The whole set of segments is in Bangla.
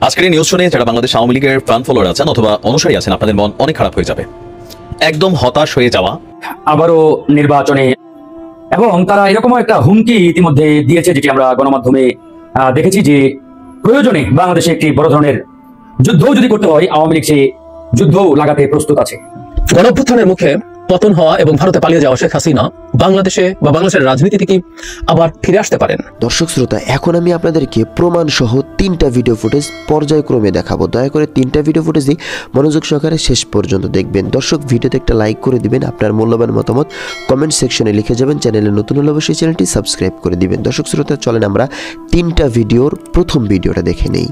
আজকের এই নিউজ শুনে যারা বাংলাদেশ আওয়ামী লীগের ফ্যান ফলোয়ার আছেন অথবা অনুসারী আছেন, আপনাদের মন অনেক খারাপ হয়ে যাবে, একদম হতাশ হয়ে যাওয়া। আবারও নির্বাচনে এবং তারা এরকম একটা হুমকি ইতিমধ্যে দিয়েছে, যেটি আমরা গণমাধ্যমে দেখেছি যে প্রয়োজনে বাংলাদেশে একটি বড় ধরনের যুদ্ধ যদি করতে হয়, আওয়ামী লীগ সে যুদ্ধ লাগাতে প্রস্তুত আছে। গণঅভ্যুত্থানের মুখে পতন হওয়া এবং ভারতে পালিয়ে যাওয়া শেখ হাসিনা বাংলাদেশে বা বাংলাদেশের রাজনীতি থেকে আবার ফিরে আসতে পারেন। দর্শক শ্রোতা, এখন আমি আপনাদেরকে প্রমাণ সহ 3টা ভিডিও ফুটেজ পর্যায়ক্রমে দেখাবো। দয়া করে 3টা ভিডিও ফুটেজই মনোযোগ সহকারে শেষ পর্যন্ত দেখবেন। দর্শক, ভিডিওতে একটা লাইক করে দিবেন, আপনার মূল্যবান মতামত কমেন্ট সেকশনে লিখে যাবেন, চ্যানেলে নতুন হলে অবশ্যই চ্যানেলটি সাবস্ক্রাইব করে দিবেন। দর্শক শ্রোতা, চলেন আমরা 3টা ভিডিওর প্রথম ভিডিওটা দেখে নেই।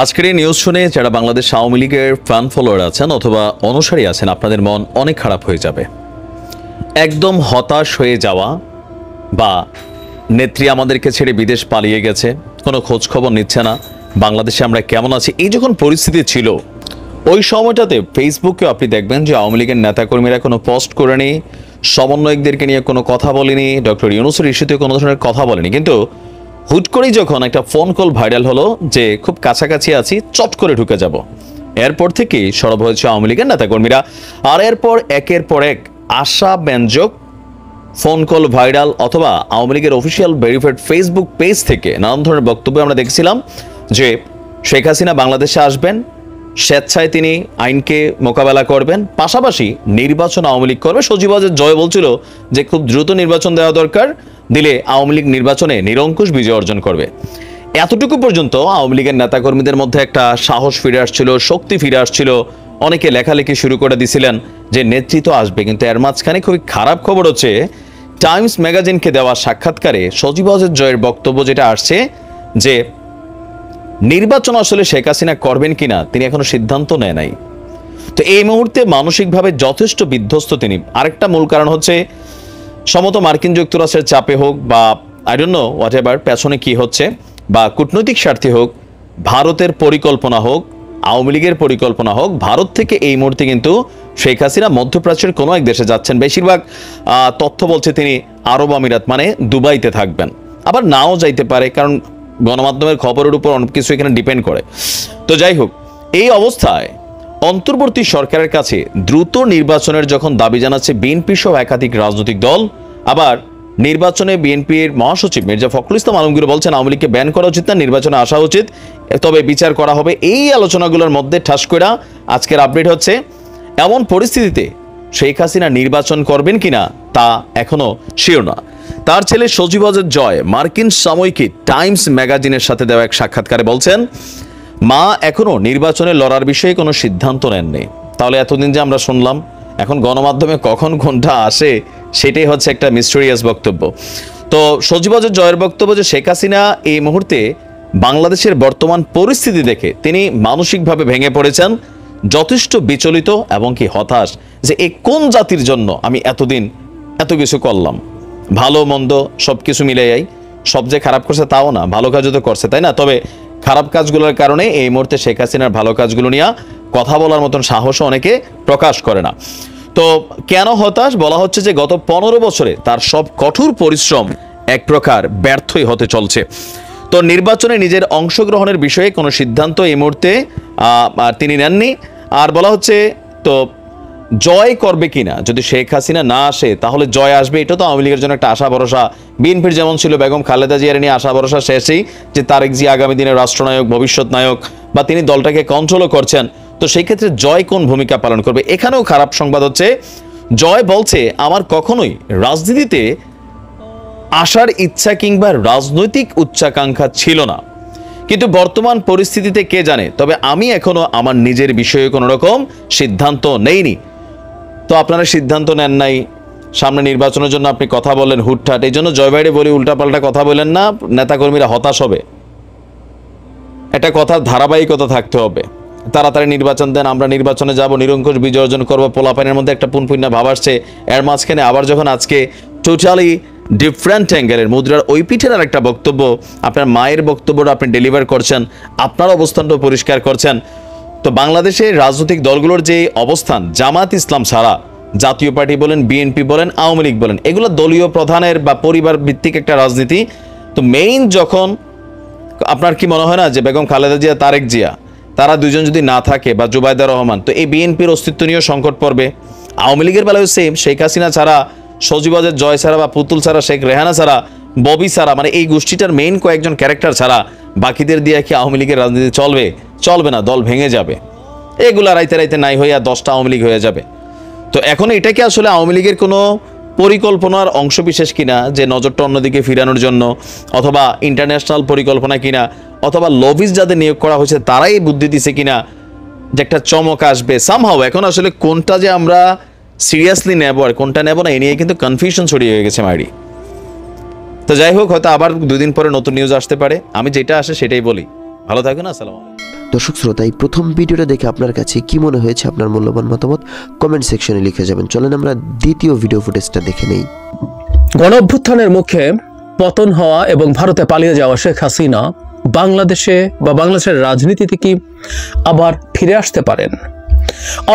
আজকের এই নিউজ শুনে যারা বাংলাদেশ আওয়ামী লীগের ফ্যান ফলোয়ার আছেন অথবা অনুসারী আছেন, আপনাদের মন অনেক খারাপ হয়ে যাবে, একদম হতাশ হয়ে যাওয়া, বা নেত্রী আমাদেরকে ছেড়ে বিদেশ পালিয়ে গেছে, কোনো খোঁজ খবর নিচ্ছে না, বাংলাদেশে আমরা কেমন আছি, এই যখন পরিস্থিতি ছিল ওই সময়টাতে ফেসবুকে আপনি দেখবেন যে আওয়ামী লীগের নেতাকর্মীরা কোনো পোস্ট করেনি, সমন্বয়কদেরকে নিয়ে কোনো কথা বলেনি, ডক্টর ইউনূসের ইস্যুতে কোনো ধরনের কথা বলেনি। কিন্তু হুট করেই যখন একটা ফোন কল ভাইরাল হলো যে খুব কাছাকাছি আছি, চট করে ঢুকে যাব, এরপর থেকেই সরব হয়েছে আওয়ামী লীগের নেতাকর্মীরা। আর এরপর একের পর এক আশাব্যঞ্জক ফোন কল ভাইরাল অথবা আওয়ামী লীগের অফিসিয়াল ভেরিফাইড ফেসবুক পেজ থেকে নানান ধরনের বক্তব্য আমরা দেখছিলাম যে শেখ হাসিনা বাংলাদেশে আসবেন, স্বেচ্ছায় তিনি আইনকে মোকাবেলা করবেন, পাশাপাশি নির্বাচন আওয়ামী লীগ করবে। সজীব-ওয়াজেদ জয় বলছিল যে খুব দ্রুত নির্বাচন দেওয়া দরকার, দিলে আওয়ামী লীগ নির্বাচনে নিরঙ্কুশ বিজয় অর্জন করবে। এতটুকু পর্যন্ত আওয়ামী লীগের নেতাকর্মীদের মধ্যে একটা সাহস ফিরে আসছিল, শক্তি ফিরে আসছিল, অনেকে লেখালেখি শুরু করে দিছিলেন যে নেতৃত্ব আসবে। কিন্তু এর মাঝখানে খুবই খারাপ খবর হচ্ছে, টাইমস ম্যাগাজিনকে দেওয়া সাক্ষাৎকারে সজীব-ওয়াজেদ জয়ের বক্তব্য যেটা আসছে যে নির্বাচন আসলে শেখ হাসিনা করবেন কিনা তিনি এখনো সিদ্ধান্ত নেয় নাই। তো এই মুহূর্তে মানসিকভাবে যথেষ্ট বিধ্বস্ত তিনি। আরেকটা মূল কারণ হচ্ছে সম্ভবত মার্কিন যুক্তরাষ্ট্রের চাপে হোক বা I don't know what ever পেছনে কি হচ্ছে, বা কূটনৈতিক স্বার্থে হোক, ভারতের পরিকল্পনা হোক, আওয়ামী লীগের পরিকল্পনা হোক, ভারত থেকে এই মুহূর্তে কিন্তু শেখ হাসিনা মধ্যপ্রাচ্যের কোনো এক দেশে যাচ্ছেন। বেশিরভাগ তথ্য বলছে তিনি আরব আমিরাত মানে দুবাইতে থাকবেন, আবার নাও যাইতে পারে, কারণ গণমাধ্যমের খবরের উপর অনেক কিছু এখানে ডিপেন্ড করে। তো যাই হোক, এই অবস্থায় অন্তর্বর্তী সরকারের কাছে দ্রুত নির্বাচনের যখন দাবি জানাচ্ছে বিএনপি সহ একাধিক রাজনৈতিক দল, আবার নির্বাচনে বিএনপির মহাসচিব মির্জা ফখরুল ইসলাম আলমগীর বলছেন আওয়ামী লীগকে ব্যান করা উচিত না, নির্বাচনে আসা উচিত, তবে বিচার করা হবে। এই আলোচনাগুলোর মধ্যে ঠাস করে আজকের আপডেট হচ্ছে এমন পরিস্থিতিতে শেখ হাসিনা নির্বাচন করবেন কিনা তা এখনো শিওর না। তার ছেলে সজীব-ওয়াজেদ জয় মার্কিন সাময়িকী টাইমস ম্যাগাজিনের সাথে দেওয়া এক সাক্ষাৎকারে বলছেন মা এখনো নির্বাচনে লড়ার বিষয়ে কোনো সিদ্ধান্ত নেননি। তাহলে এতদিন যে আমরা শুনলাম, এখন গণমাধ্যমে কখন কোনটা আসে সেটাই হচ্ছে একটা মিস্টেরিয়াস বক্তব্য। তো সজীব-ওয়াজেদ জয়ের বক্তব্য যে শেখ হাসিনা এই মুহূর্তে বাংলাদেশের বর্তমান পরিস্থিতি দেখে তিনি মানসিকভাবে ভেঙে পড়েছেন, যথেষ্ট বিচলিত এবং কি হতাশ যে এই কোন জাতির জন্য আমি এতদিন এত কিছু করলাম, ভালো মন্দ সব কিছু মিলে যাই, সব যে খারাপ করছে তাও না, ভালো কাজও তো করছে, তাই না? তবে খারাপ কাজগুলোর কারণে এই মুহূর্তে শেখ হাসিনার ভালো কাজগুলো নিয়ে কথা বলার মতন সাহসও অনেকে প্রকাশ করে না। তো কেন হতাশ? বলা হচ্ছে যে গত 15 বছরে তার সব কঠোর পরিশ্রম এক প্রকার ব্যর্থই হতে চলছে। তো নির্বাচনে নিজের অংশগ্রহণের বিষয়ে কোনো সিদ্ধান্ত এই মুহূর্তে তিনি নেননি। আর বলা হচ্ছে তো জয় করবে কিনা, যদি শেখ হাসিনা না আসে তাহলে জয় আসবে, এটা তো আওয়ামী লীগের জন্য একটা আশা ভরসা। বিএনপির যেমন ছিল বেগম খালেদা জিয়ার নিয়ে আশা ভরসা শেষেই যে তারেক জিয়া আগামী দিনের রাষ্ট্রনায়ক, ভবিষ্যৎ নায়ক, বা তিনি দলটাকে কন্ট্রোলও করছেন। তো সেই ক্ষেত্রে জয় কোন ভূমিকা পালন করবে? এখানেও খারাপ সংবাদ হচ্ছে, জয় বলছে আমার কখনোই রাজনীতিতে আসার ইচ্ছা কিংবা রাজনৈতিক উচ্চাকাঙ্ক্ষা ছিল না, কিন্তু বর্তমান পরিস্থিতিতে কে জানে, তবে আমি এখনো আমার নিজের বিষয়ে কোনো রকম সিদ্ধান্ত নেইনি। তো আপনারা সিদ্ধান্ত নেন নাই, সামনে নির্বাচনের জন্য আপনি কথা বলেন হুটহাট, এই জন্য জয় ভাইরে বলি উল্টাপাল্টা কথা বলেন না, নেতাকর্মীরা হতাশ হবে। একটা কথার ধারাবাহিকতা থাকতে হবে। তাড়াতাড়ি নির্বাচন দেন, আমরা নির্বাচনে যাব, নিরঙ্কুশ বিজয় অর্জন করবো, পোলাপানের মধ্যে একটা পুনপুন্না ভাব আসছে। এর মাঝখানে আবার যখন আজকে টোটালি ডিফারেন্ট অ্যাঙ্গেলের মুদ্রার ওই পিঠের আর একটা বক্তব্য, আপনার মায়ের বক্তব্যটা আপনি ডেলিভার করছেন, আপনার অবস্থানটাও পরিষ্কার করছেন। তো বাংলাদেশের রাজনৈতিক দলগুলোর যে অবস্থান, জামাত ইসলাম ছাড়া জাতীয় পার্টি বলেন, বিএনপি বলেন, আওয়ামী লীগ বলেন, এগুলো দলীয় প্রধানের বা পরিবার ভিত্তিক একটা রাজনীতি। তো মেইন যখন আপনার কি মনে হয় না যে বেগম খালেদা জিয়া, তারেক জিয়া, তারা দুজন যদি না থাকে, বা জুবাইদা রহমান, তো এই বিএনপির অস্তিত্ব নিয়েও সংকট পড়বে। আওয়ামী লীগের বেলায় সেম, শেখ হাসিনা ছাড়া, সজীবদের জয় ছাড়া বা পুতুল ছাড়া, শেখ রেহানা ছাড়া, ববি ছাড়া, মানে এই গোষ্ঠীটার মেইন কয়েকজন ক্যারেক্টার ছাড়া বাকিদের দিয়ে কি আওয়ামী লীগের রাজনীতি চলবে? চলবে না, দল ভেঙে যাবে। এগুলা রাইতে রাইতে নাই হইয়া 10টা আওয়ামী লীগ হয়ে যাবে। তো এখন এটা কি আসলে আওয়ামী লীগের কোনো পরিকল্পনার অংশবিশেষ কিনা, যে নজরটা অন্যদিকে ফিরানোর জন্য, অথবা ইন্টারন্যাশনাল পরিকল্পনা কিনা, অথবা লবিস যাদের নিয়োগ করা হয়েছে তারাই বুদ্ধি দিছে কিনা যে একটা চমক আসবে সামহাও? এখন আসলে কোনটা যে আমরা সিরিয়াসলি নেব আর কোনটা নেব না, এ নিয়ে কিন্তু কনফিউশন ছড়িয়ে হয়ে গেছে মাইরি। তো যাই হোক, হয়তো আবার 2 দিন পরে নতুন নিউজ আসতে পারে। আমি যেটা আসে সেটাই বলি। ভালো থাকুন, আসসালামু আলাইকুম। দর্শক শ্রোতা, এই প্রথম ভিডিওটা দেখে আপনার কাছে কি মনে হয়েছে? আপনার মূল্যবান মতামত কমেন্ট সেকশনে লিখে যাবেন। চলেন আমরা দ্বিতীয় ভিডিও ফুটেজটা দেখে নেই। গণঅভ্যুত্থানের মুখে পতন হওয়া এবং ভারতে পালিয়ে যাওয়া শেখ হাসিনা বাংলাদেশে বা বাংলাদেশের রাজনীতিতে কি আবার ফিরে আসতে পারেন?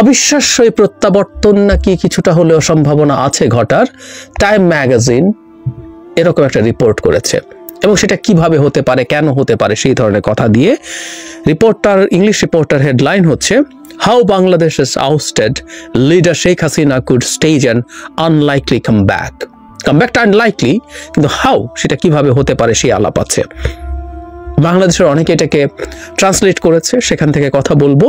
অবিশ্বাস্য এই প্রত্যাবর্তন নাকি কিছুটা হলেও সম্ভাবনা আছে ঘটার। টাইম ম্যাগাজিন এরকম একটা রিপোর্ট করেছে, এবং সেটা কিভাবে হতে পারে, কেন হতে পারে, সেই ধরনের কথা দিয়ে ইংলিশ রিপোর্টার হেডলাইন হচ্ছে, how Bangladesh is ousted leader Sheikh Hasina could stage an unlikely কামব্যাকটা আনলাইকলি, কিন্তু হাউ, সেটা কিভাবে হতে পারে সেই আলাপ আছে। বাংলাদেশের অনেকে এটাকে ট্রান্সলেট করেছে, সেখান থেকে কথা বলবো।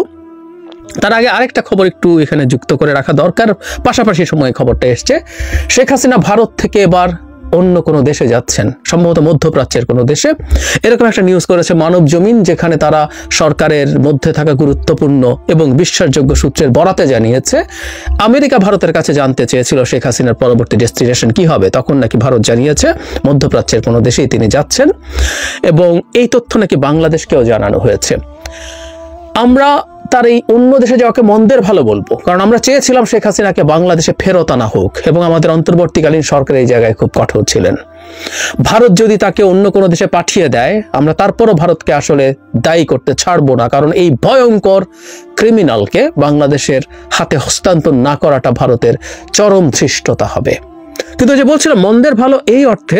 তার আগে আরেকটা খবর একটু এখানে যুক্ত করে রাখা দরকার। পাশাপাশি সময়ে খবরটা এসছে, শেখ হাসিনা ভারত থেকে এবার অন্য কোনো দেশে যাচ্ছেন, সম্ভবত মধ্যপ্রাচ্যের কোনো দেশে। এরকম একটা নিউজ করেছে মানব জমিন, যেখানে তারা সরকারের মধ্যে থাকা গুরুত্বপূর্ণ এবং বিশ্বাসযোগ্য সূত্রের বরাতে জানিয়েছে, আমেরিকা ভারতের কাছে জানতে চেয়েছিল শেখ হাসিনার পরবর্তী ডেস্টিনেশন কি হবে, তখন নাকি ভারত জানিয়েছে মধ্যপ্রাচ্যের কোনো দেশেই তিনি যাচ্ছেন, এবং এই তথ্য নাকি বাংলাদেশকেও জানানো হয়েছে। আমরা তার এই অন্য দেশে যাওয়াকে মন্দের ভালো বলবো, কারণ আমরা চেয়েছিলাম শেখ হাসিনাকে বাংলাদেশে ফেরত আনা হোক, এবং আমাদের অন্তর্বর্তীকালীন সরকার এই জায়গায় খুব কঠোর ছিলেন। ভারত যদি তাকে অন্য কোনো দেশে পাঠিয়ে দেয়, আমরা তারপরও ভারতকে আসলে দায়ী করতে ছাড়বো না, কারণ এই ভয়ঙ্কর ক্রিমিনালকে বাংলাদেশের হাতে হস্তান্তর না করাটা ভারতের চরম ধৃষ্টতা হবে। কিন্তু যে বলছিলাম মন্দের ভালো, এই অর্থে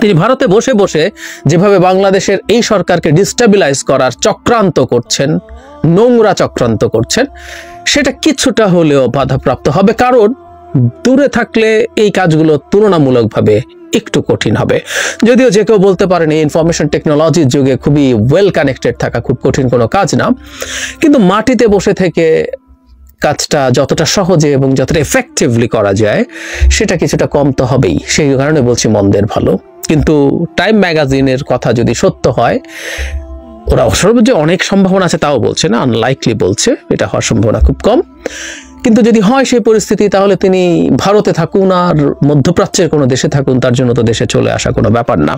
তিনি ভারতে বসে বসে যেভাবে বাংলাদেশের এই সরকারকে ডিস্টেবিলাইজ করার চক্রান্ত করছেন, নোংরা চক্রান্ত করছেন, সেটা কিছুটা হলেও বাধাপ্রাপ্ত হবে, কারণ দূরে থাকলে এই কাজগুলো তুলনামূলকভাবে একটু কঠিন হবে। যদিও যে কেউ বলতে পারেন এই ইনফরমেশন টেকনোলজির যুগে খুবই ওয়েল কানেক্টেড থাকা খুব কঠিন কোনো কাজ না, কিন্তু মাটিতে বসে থেকে কাজটা যতটা সহজে এবং যতটা এফেক্টিভলি করা যায় সেটা কিছুটা কম তো হবেই। সেই কারণে বলছি মন্দের ভালো। কিন্তু টাইম ম্যাগাজিনের কথা যদি সত্য হয়, ওরা সর্বোচ্চ অনেক সম্ভাবনা আছে তাও বলছে না, আনলাইকলি বলছে, এটা হওয়ার সম্ভাবনা খুব কম। কিন্তু যদি হয় সেই পরিস্থিতি, তাহলে তিনি ভারতে থাকুন আর মধ্যপ্রাচ্যের কোনো দেশে থাকুন, তার জন্য তো দেশে চলে আসা কোনো ব্যাপার না।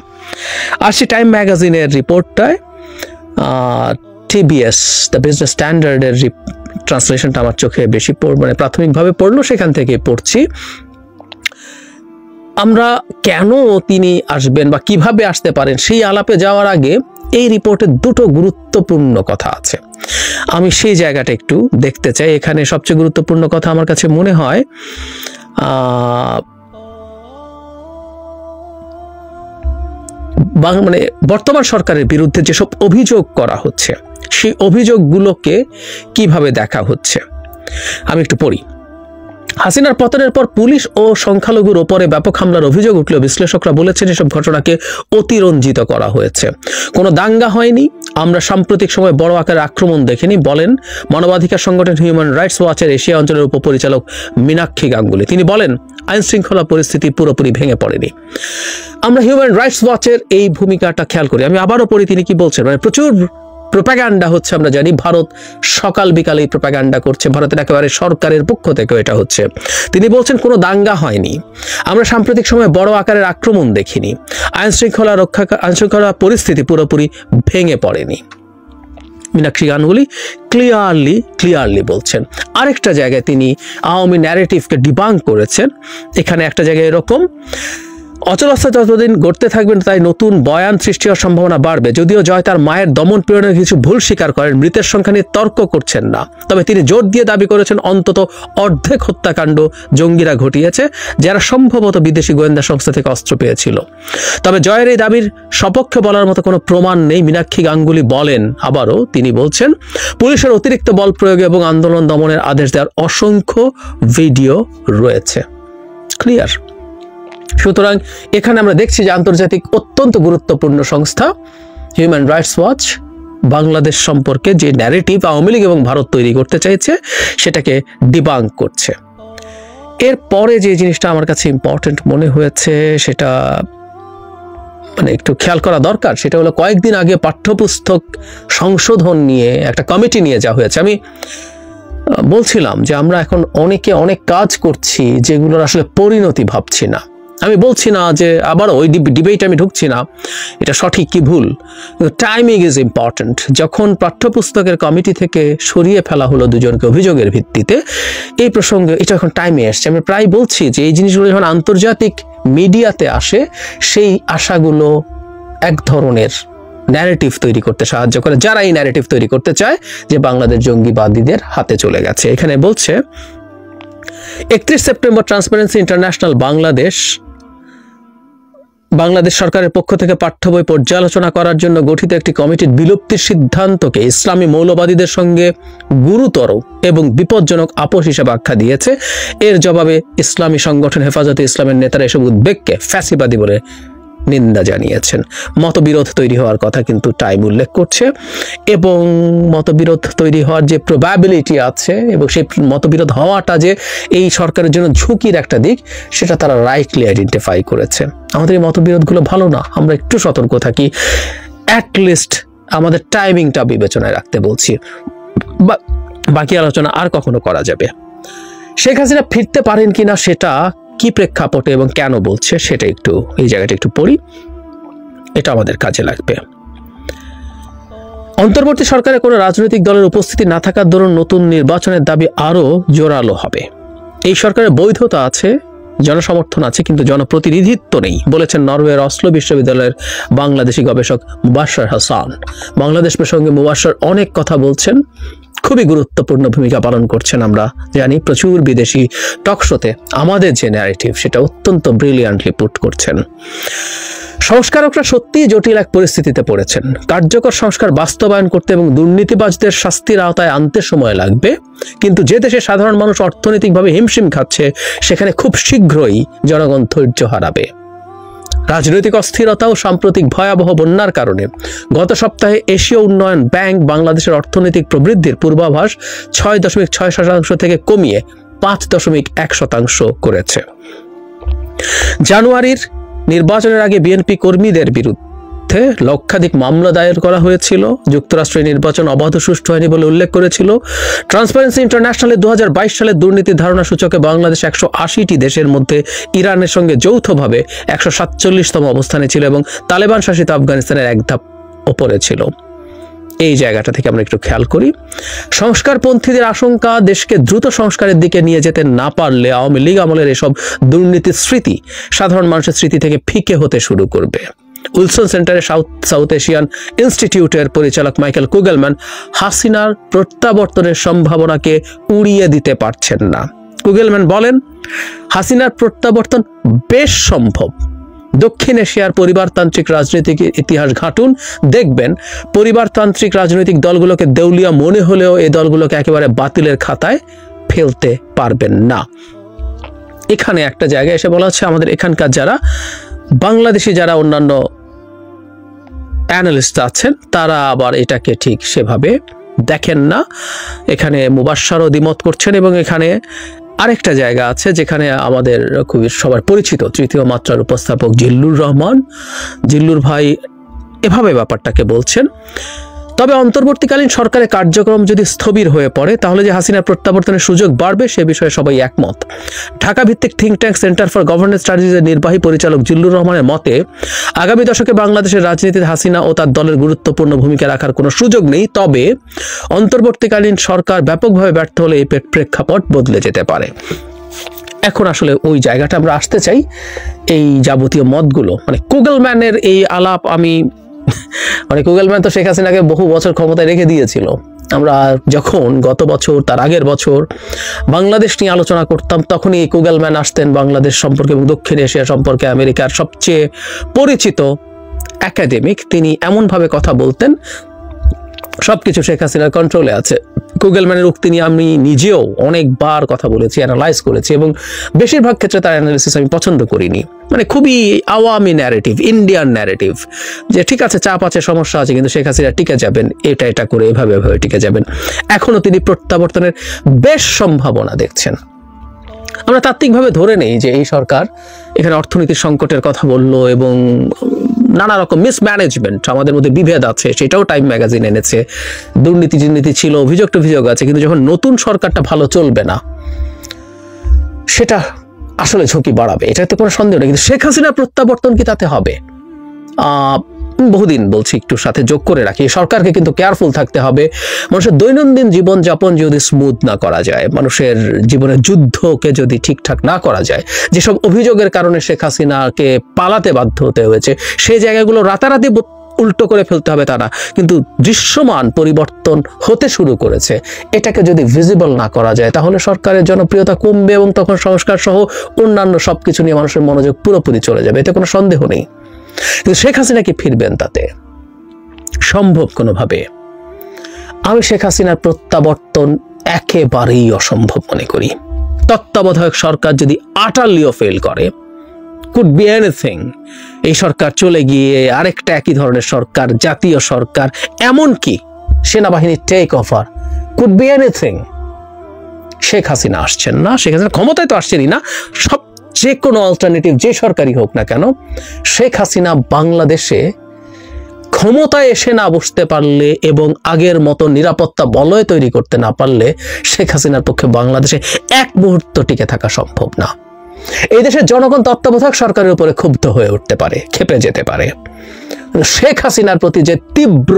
আসছি টাইম ম্যাগাজিনের রিপোর্টটায়। টিবিএস দ্য বিজনেস স্ট্যান্ডার্ডের ট্রান্সলেশনটা আমার চোখে বেশি মানে প্রাথমিকভাবে পড়লো, সেখান থেকে পড়ছি। আমরা কেন তিনি আসবেন বা কিভাবে আসতে পারেন সেই আলাপে যাওয়ার আগে এই রিপোর্টে 2টো গুরুত্বপূর্ণ কথা আছে, আমি সেই জায়গাটা একটু দেখতে চাই। এখানে সবচেয়ে গুরুত্বপূর্ণ কথা আমার কাছে মনে হয় মানে বর্তমান সরকারের বিরুদ্ধে যেসব অভিযোগ করা হচ্ছে সেই অভিযোগগুলোকে কিভাবে দেখা হচ্ছে। আমি একটু পড়ি। হাসিনার পতনের পর পুলিশ ও সংখ্যালঘুর ওপরে ব্যাপক হামলার অভিযোগ উঠলেও বিশ্লেষকরা বলেছেন এসব ঘটনাকে অতিরঞ্জিত করা হয়েছে। কোনো দাঙ্গা হয়নি, আমরা সাম্প্রতিক সময় বড় আকারের আক্রমণ দেখিনি, বলেন মানবাধিকার সংগঠন হিউম্যান রাইটস ওয়াচের এশিয়া অঞ্চলের উপপরিচালক মীনাক্ষী গাঙ্গুলি। তিনি বলেন আইন শৃঙ্খলা পরিস্থিতি পুরোপুরি ভেঙে পড়েনি। আমরা হিউম্যান রাইটস ওয়াচের এই ভূমিকাটা খেয়াল করি। আমি আবারও পড়ি তিনি কি বলছেন। মানে প্রচুর প্রোপাগান্ডা হচ্ছে, আমরা জানি ভারত সকাল বিকালেই প্রোপাগান্ডা করছে, ভারতের একেবারে সরকারের পক্ষ থেকে এটা হচ্ছে। তিনি বলছেন কোনো দাঙ্গা হয়নি, আমরা সাম্প্রতিক সময়ে বড় আকারের আক্রমণ দেখিনি, আইন শৃঙ্খলা পরিস্থিতি পুরোপুরি ভেঙে পড়েনি। মীনাক্ষী গাঙ্গুলি ক্লিয়ারলি বলছেন। আরেকটা জায়গায় তিনি আওয়ামী ন্যারেটিভকে ডিবাঙ্ক করেছেন। এখানে একটা জায়গায় এরকম, অচলাবস্থা যতদিন গড়তে থাকবেন তাই নতুন বয়ান সৃষ্টি হওয়ার সম্ভাবনা বাড়বে। যদিও জয় তার মায়ের দমন পীড়নের কিছু ভুল স্বীকার করেন, মৃতের সংখ্যা নিয়ে তর্ক করছেন না, তবে তিনি জোর দিয়ে দাবি করেছেন অন্তত অর্ধেক হত্যাকাণ্ড জঙ্গিরা ঘটিয়েছে, যারা সম্ভবত বিদেশি গোয়েন্দা সংস্থা থেকে অস্ত্র পেয়েছিল। তবে জয়ের এই দাবির সপক্ষে বলার মতো কোনো প্রমাণ নেই। মীনাক্ষী গাঙ্গুলি বলেন, আবারও তিনি বলছেন, পুলিশের অতিরিক্ত বল প্রয়োগ এবং আন্দোলন দমনের আদেশ দেওয়ার অসংখ্য ভিডিও রয়েছে। ক্লিয়ার? সুতরাং এখানে আমরা দেখছি যে আন্তর্জাতিক অত্যন্ত গুরুত্বপূর্ণ সংস্থা হিউম্যান রাইটস ওয়াচ বাংলাদেশ সম্পর্কে যে ন্যারেটিভ আওয়ামী লীগ এবং ভারত তৈরি করতে চাইছে সেটাকে ডিবাঙ্ক করছে। এরপরে যে জিনিসটা আমার কাছে ইম্পর্টেন্ট মনে হয়েছে, সেটা মানে একটু খেয়াল করা দরকার, সেটা হলো কয়েকদিন আগে পাঠ্যপুস্তক সংশোধন নিয়ে একটা কমিটি নিয়ে যাওয়া হয়েছে। আমি বলছিলাম যে আমরা এখন অনেকে অনেক কাজ করছি যেগুলোর আসলে পরিণতি ভাবছি না। আমি বলছি না যে আবার ওই ডিবেটে আমি ঢুকছি না, এটা সঠিক কি ভুল, টাইমিং ইজ ইম্পর্টেন্ট। যখন পাঠ্যপুস্তকের কমিটি থেকে সরিয়ে ফেলা হলো দুজনকে অভিযোগের ভিত্তিতে, এই প্রসঙ্গে এটা এখন টাইমে এসছে। আমি প্রায় বলছি যে এই জিনিসগুলো যখন আন্তর্জাতিক মিডিয়াতে আসে, সেই আশাগুলো এক ধরনের ন্যারেটিভ তৈরি করতে সাহায্য করে, যারা এই ন্যারেটিভ তৈরি করতে চায় যে বাংলাদেশ জঙ্গিবাদীদের হাতে চলে গেছে। এখানে বলছে 31 সেপ্টেম্বর ট্রান্সপারেন্সি ইন্টারন্যাশনাল বাংলাদেশ সরকারের পক্ষ থেকে পাঠ্য বই পর্যালোচনা করার জন্য গঠিত একটি কমিটির বিলুপ্তির সিদ্ধান্তকে ইসলামী মৌলবাদীদের সঙ্গে গুরুতর এবং বিপজ্জনক আপোষ হিসেবে আখ্যা দিয়েছে। এর জবাবে ইসলামী সংগঠন হেফাজতে ইসলামের নেতারা এসব উদ্বেগকে ফ্যাসিবাদী বলে নিন্দা জানিয়েছেন। মতবিরোধ তৈরি হওয়ার কথা কিন্তু টাইম উল্লেখ করছে, এবং মতবিরোধ তৈরি হওয়ার যে প্রবাবিলিটি আছে এবং সেই মতবিরোধ হওয়াটা যে এই সরকারের জন্য ঝুঁকির একটা দিক, সেটা তারা রাইটলি আইডেন্টিফাই করেছে। আমাদের এই মতবিরোধগুলো ভালো না, আমরা একটু সতর্ক থাকি, অ্যাটলিস্ট আমাদের টাইমিংটা বিবেচনায় রাখতে বলছি। বাকি আলোচনা আর কখনো করা যাবে। শেখ হাসিনা ফিরতে পারেন কিনা, সেটা কি প্রেক্ষাপটে এবং কেন বলছে, সেটা একটু এই জায়গাটা একটু পড়ি, এটা আমাদের কাজে লাগবে। অন্তর্বর্তী সরকারে কোনো রাজনৈতিক দলের উপস্থিতি না থাকার দরুন নতুন নির্বাচনের দাবি আরো জোরালো হবে। এই সরকারের বৈধতা আছে, জনসমর্থন আছে, কিন্তু জনপ্রতিনিধিত্ব নেই, বলেছেন নরওয়ের অসলো বিশ্ববিদ্যালয়ের বাংলাদেশি গবেষক মুবাশশার হাসান। বাংলাদেশ প্রসঙ্গে মুবাশশার অনেক কথা বলছেন, খুবই গুরুত্বপূর্ণ ভূমিকা পালন করছেন। আমরা জানি প্রচুর বিদেশি টকশোতে আমাদের যে ন্যারেটিভ সেটা অত্যন্ত ব্রিলিয়ান্টলি পুট করছেন। সংস্কারকরা সত্যিই জটিল এক পরিস্থিতিতে পড়েছেন। কার্যকর সংস্কার বাস্তবায়ন করতে এবং দুর্নীতিবাজদের শাস্তির আওতায় আনতে সময় লাগবে, কিন্তু যে দেশে সাধারণ মানুষ অর্থনৈতিকভাবে হিমশিম খাচ্ছে, সেখানে খুব শীঘ্রই জনগণ ধৈর্য হারাবে। রাজনৈতিক অস্থিরতা ও সাম্প্রতিক ভয়াবহ বন্যার কারণে গত সপ্তাহে এশীয় উন্নয়ন ব্যাংক বাংলাদেশের অর্থনৈতিক প্রবৃদ্ধির পূর্বাভাস 6.6% থেকে কমিয়ে 5.1% করেছে। জানুয়ারির নির্বাচনের আগে বিএনপি কর্মীদের বিরুদ্ধে লক্ষাধিক মামলা দায়ের করা হয়েছিল। যুক্তরাষ্ট্রের নির্বাচন অবাধ সুষ্ঠু হয়নি বলে উল্লেখ করেছিল। ট্রান্সপারেন্সি ইন্টারন্যাশনালে 2022 সালের দুর্নীতির ধারণা সূচকে বাংলাদেশ 180টি দেশের মধ্যে ইরানের সঙ্গে যৌথভাবে 147তম অবস্থানে ছিল এবং তালেবান শাসিত আফগানিস্তানের এক ধাপ ওপরে ছিল। এই জায়গাটা থেকে আমরা একটু খেয়াল করি। সংস্কারপন্থীদের আশঙ্কা, দেশকে দ্রুত সংস্কারের দিকে নিয়ে যেতে না পারলে আওয়ামী লীগ আমলের এসব দুর্নীতির স্মৃতি সাধারণ মানুষের স্মৃতি থেকে ফিকে হতে শুরু করবে। উইলসন সেন্টারের সাউথ এশিয়ান ইনস্টিটিউটের পরিচালক মাইকেল কুগেলম্যান হাসিনার প্রত্যাবর্তনের সম্ভাবনাকে উড়িয়ে দিতে পারছেন না। কুগেলম্যান বলেন, হাসিনার প্রত্যাবর্তন বেশ সম্ভব। দক্ষিণ এশিয়ার পরিবারতান্ত্রিক রাজনৈতিক ইতিহাস ঘাঁটুন, দেখবেন পরিবারতান্ত্রিক রাজনৈতিক দলগুলোকে দেউলিয়া মনে হলেও এই দলগুলোকে একেবারে বাতিলের খাতায় ফেলতে পারবেন না। এখানে একটা জায়গায় এসে বলা হচ্ছে আমাদের এখানকার যারা বাংলাদেশি যারা অন্যান্য অ্যানালিস্ট আছেন, তারা আবার এটাকে ঠিক সেভাবে দেখেন না। এখানে মুবাশশারও দ্বিমত করছেন, এবং এখানে আরেকটা জায়গা আছে যেখানে আমাদের খুবই সবার পরিচিত তৃতীয় মাত্রার উপস্থাপক জিল্লুর রহমান, জিল্লুর ভাই এভাবে ব্যাপারটাকে বলছেন। তবে অন্তর্বর্তীকালীন সরকারের কার্যক্রম যদি স্থবির হয়ে পড়ে, তাহলে যে হাসিনার প্রত্যাবর্তনের সুযোগ বাড়বে সে বিষয়ে সবাই একমত। ঢাকা ভিত্তিক think tank centre for governance স্ট্র্যাটেজির নির্বাহী পরিচালক জিল্লুর রহমানের মতে, আগামী দশকে বাংলাদেশের রাজনীতিতে হাসিনা ও তার দলের গুরুত্বপূর্ণ ভূমিকা রাখার কোনো সুযোগ নেই। তবে অন্তর্বর্তীকালীন সরকার ব্যাপকভাবে ব্যর্থ হলে এই প্রেক্ষাপট বদলে যেতে পারে। এখন আসলে ওই জায়গাটা আমরা আসতে চাই। এই যাবতীয় মতগুলো মানে কুগলম্যানের এই আলাপ, আমি মানে কুগলম্যান তো শেখ হাসিনাকে বহু বছর ক্ষমতায় রেখে দিয়েছিল। আমরা যখন গত বছর তার আগের বছর বাংলাদেশ নিয়ে আলোচনা করতাম, তখনই এই কুগলম্যান আসতেন বাংলাদেশ সম্পর্কে এবং দক্ষিণ এশিয়া সম্পর্কে আমেরিকার সবচেয়ে পরিচিত একাডেমিক। তিনি এমনভাবে কথা বলতেন সবকিছু শেখ হাসিনার কন্ট্রোলে আছে। কুগলম্যানের উক্তি নিয়ে আমি নিজেও অনেকবার কথা বলেছি, অ্যানালাইজ করেছি, এবং বেশিরভাগ ক্ষেত্রে তার অ্যানালিসিস আমি পছন্দ করিনি। মানে খুবই আওয়ামী ন্যারেটিভ, ইন্ডিয়ান ন্যারেটিভ, যে ঠিক আছে চাপ আছে, সমস্যা আছে, কিন্তু শেখ হাসিনা টিকে যাবেন, এটা করে এভাবে টিকে যাবেন। এখনো তিনি প্রত্যাবর্তনের বেশ সম্ভাবনা দেখছেন। আমরা তাত্ত্বিকভাবে ধরে নেই যে এই সরকার এখানে অর্থনীতির সংকটের কথা বললো এবং নানা রকম মিসম্যানেজমেন্ট, আমাদের মধ্যে বিভেদ আছে, সেটাও টাইম ম্যাগাজিন এনেছে। দুর্নীতি ছিল, অভিযোগ আছে, কিন্তু যখন নতুন সরকারটা ভালো চলবে না, সেটা আসলে ঝুঁকি বাড়াবে, এটাতে কোনো সন্দেহ নেই। কিন্তু শেখ হাসিনার প্রত্যাবর্তন কি তাতে হবে? বহুদিন বলছি, একটু সাথে যোগ করে রাখি, সরকারকে কিন্তু কেয়ারফুল থাকতে হবে। মানুষের দৈনন্দিন জীবনযাপন যদি স্মুথ না করা যায়, মানুষের জীবনের যুদ্ধকে যদি ঠিকঠাক না করা যায়, যেসব অভিযোগের কারণে শেখ হাসিনাকে পালাতে বাধ্য হতে হয়েছে, সেই জায়গাগুলো রাতারাতি উল্টো করে ফেলতে হবে তা না, কিন্তু দৃশ্যমান পরিবর্তন হতে শুরু করেছে। এটাকে যদি ভিজিবল না করা যায়, তাহলে সরকারের জনপ্রিয়তা কমবে এবং তখন সংস্কার সহ অন্যান্য সবকিছু নিয়ে মানুষের মনোযোগ পুরোপুরি চলে যাবে, এতে কোনো সন্দেহ নেই। কিন্তু শেখ হাসিনা কি ফিরবেন তাতে সম্ভব কোনোভাবে? আমি শেখ হাসিনার প্রত্যাবর্তন একেবারেই অসম্ভব মনে করি। তত্ত্বাবধায়ক সরকার যদি আটারলিও ফেল করে, কুড বি এনিথিং, এই সরকার চলে গিয়ে আরেকটা একই ধরনের সরকার, জাতীয় সরকার, এমনকি সেনাবাহিনীর take over, could be anything. Sheikh Hasina আসছেন না, শেখ হাসিনা ক্ষমতায় তো আসছেনই না, সব যে কোনো অল্টারনেটিভ যে সরকারই হোক না কেন, শেখ হাসিনা বাংলাদেশে ক্ষমতায় এসে না বসতে পারলে এবং আগের মতো নিরাপত্তা বলয় তৈরি করতে না পারলে শেখ হাসিনার পক্ষে বাংলাদেশে এক মুহূর্ত টিকে থাকা সম্ভব না। এই দেশের জনগণ তত্ত্বাবধায়ক সরকারের উপরে ক্ষুব্ধ হয়ে উঠতে পারে, ক্ষেপে যেতে পারে। শেখ হাসিনার প্রতি যে তীব্র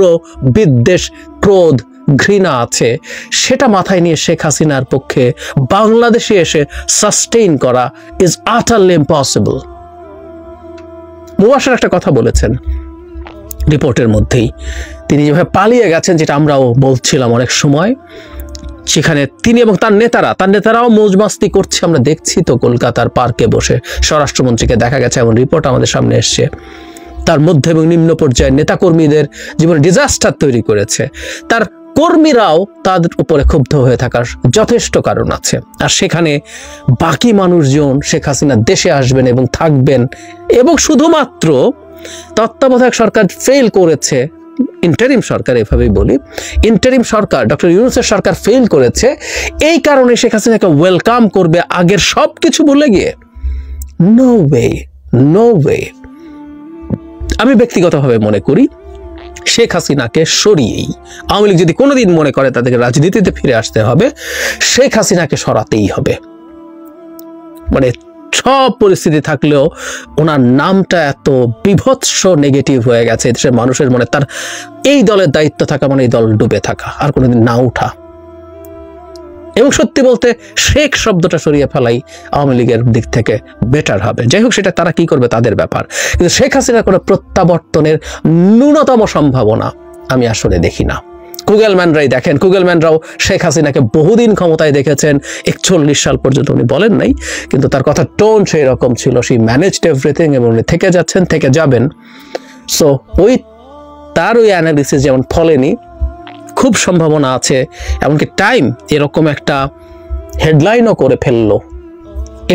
বিদ্বেষ, ক্রোধ, ঘৃণা আছে, সেটা মাথায় নিয়ে শেখ হাসিনার পক্ষে বাংলাদেশে এসে সাস্টেইন করা ইজ আটারলি ইম্পসিবল। মুবাশশার একটা কথা বলেছেন রিপোর্টের মধ্যেই, তিনি যেভাবে পালিয়ে গেছেন, যেটা আমরাও বলছিলাম অনেক সময়, সেখানে তিনি এবং তার নেতারাও মৌজমাস্তি করছে। আমরা দেখছি তো কলকাতার পার্কে বসে, স্বরাষ্ট্রমন্ত্রীকে দেখা গেছে, এমন রিপোর্ট আমাদের সামনে এসছে। তার মধ্যে এবং নিম্ন পর্যায়ের নেতাকর্মীদের জীবনে ডিজাস্টার তৈরি করেছে। তার কর্মীরাও তাদের উপরে ক্ষুব্ধ হয়ে থাকার যথেষ্ট কারণ আছে। আর সেখানে বাকি মানুষজন শেখ হাসিনা দেশে আসবেন এবং থাকবেন, এবং শুধুমাত্র তত্ত্বাবধায়ক সরকার ফেল করেছে, ইন্টারিম সরকার, এভাবেই বলি, ইন্টারিম সরকার, ডক্টর ইউনূসের সরকার ফেল করেছে, এই কারণে শেখ হাসিনাকে ওয়েলকাম করবে আগের সব কিছু ভুলে গিয়ে? No way, no way. আমি ব্যক্তিগতভাবে মনে করি শেখ হাসিনাকে সরিয়েই, আওয়ামী লীগ যদি কোনোদিন মনে করে তাদেরকে রাজনীতিতে ফিরে আসতে হবে, শেখ হাসিনাকে সরাতেই হবে। মানে সব পরিস্থিতি থাকলেও ওনার নামটা এত বিভৎস নেগেটিভ হয়ে গেছে দেশের মানুষের মনে, তার এই দলের দায়িত্ব থাকা মানে এই দল ডুবে থাকা, আর কোনোদিন না উঠা। এবং সত্যি বলতে শেখ শব্দটা সরিয়ে ফেলাই আওয়ামী লীগের দিক থেকে বেটার হবে। যাই হোক, সেটা তারা কি করবে তাদের ব্যাপার, কিন্তু শেখ হাসিনার কোনো প্রত্যাবর্তনের ন্যূনতম সম্ভাবনা আমি আসলে দেখি না। কুগলম্যানরাই দেখেন, কুগলম্যানরাও শেখ হাসিনাকে বহুদিন ক্ষমতায় দেখেছেন, 41 সাল পর্যন্ত উনি বলেন নাই, কিন্তু তার কথা টোন সেই রকম ছিল, সেই ম্যানেজড এভরিথিং, এবং উনি থেকে যাচ্ছেন, থেকে যাবেন। সো তার ওই অ্যানালিসিস যেমন ফলেনি, খুব সম্ভাবনা আছে, এমনকি টাইম এরকম একটা হেডলাইনও করে ফেললো,